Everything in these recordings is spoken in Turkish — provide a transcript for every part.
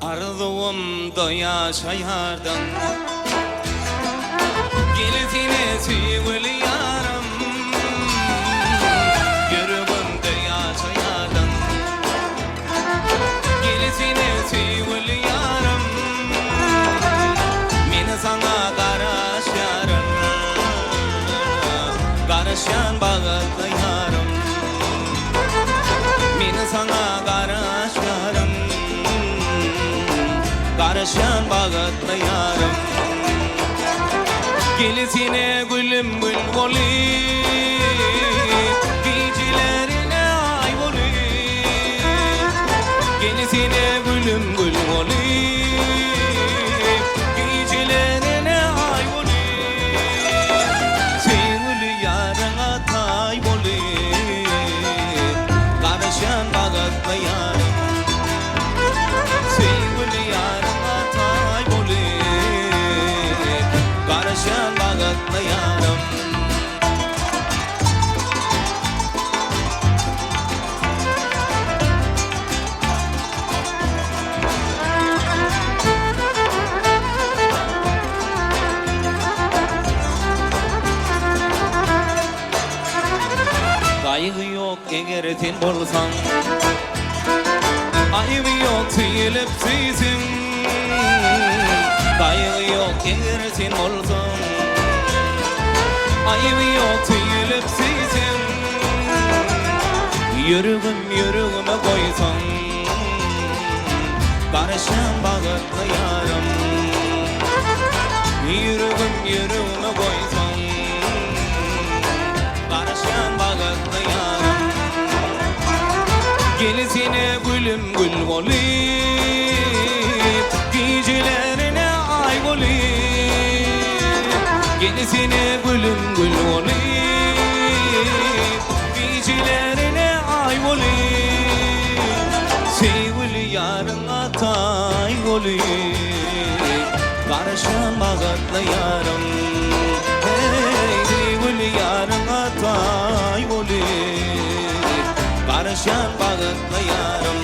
Arzumda yaşayardım Gelitine sevgili yarım Yüreğimde yaşayardım Gelitine sevgili yarım Meni sana karışarım Karışan bağıtlı yarım Meni sana karışarım Karışan bağıtlı yarım Gelisine gülüm gül olayım Gecelerine ay olayım Gelisine gülüm gül olayım Gecelerine ay olayım Sevgili yarına tay olayım Karışan bağıtlı yarım Sevgili yarına tay olayım Karışan bağıtlı yarım Kaygı yok eğer sen bolsan Ayıbı yok seyilip seysin Kaygı yok eğer sen bolsan Ayıbı yok seyilip seysin Yüreğime koysan Karışan bağıtlı yarım Yüreğime koysan Karışan bağıtlı yarım Gelisine gülüm gül olayım Gecelerine ay olayım Gelisine gülüm gül olayım Gecelerine ay olayım Sevgili yarına tay olayım Karışan bağıtlı yarım Hey sevgili yarına tay olayım Karışan bağıtlı yarım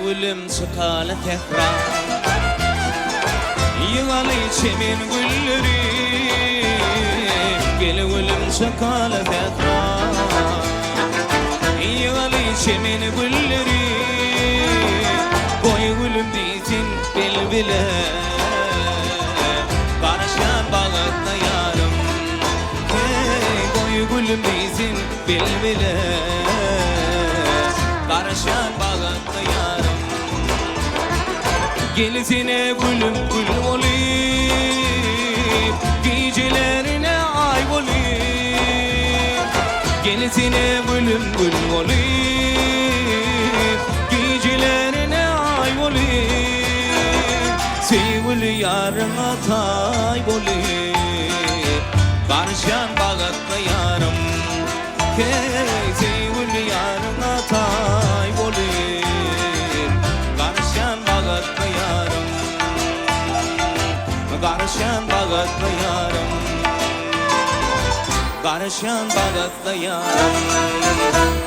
Gülüm çıkalı tekrar Yığalı çemin gülleri Gel gülüm çıkalı tekrar Yığalı çemin gülleri Koy gülüm ditin bil bile Karışan bağıtlı yarım Koy gülüm ditin bil bile Karışan bağıtlı yarım Gelisine gülüm gül olayım Gecelerine ay olayım Gelisine gülüm gül olayım Gecelerine ay olayım Sevgili yarına tay olayım Karışan bağıtlı yarım Hey sevgili yarına tay olayım Karışan bağıtlı yarım Karışan bağıtlı yarım Karışan bağıtlı yarım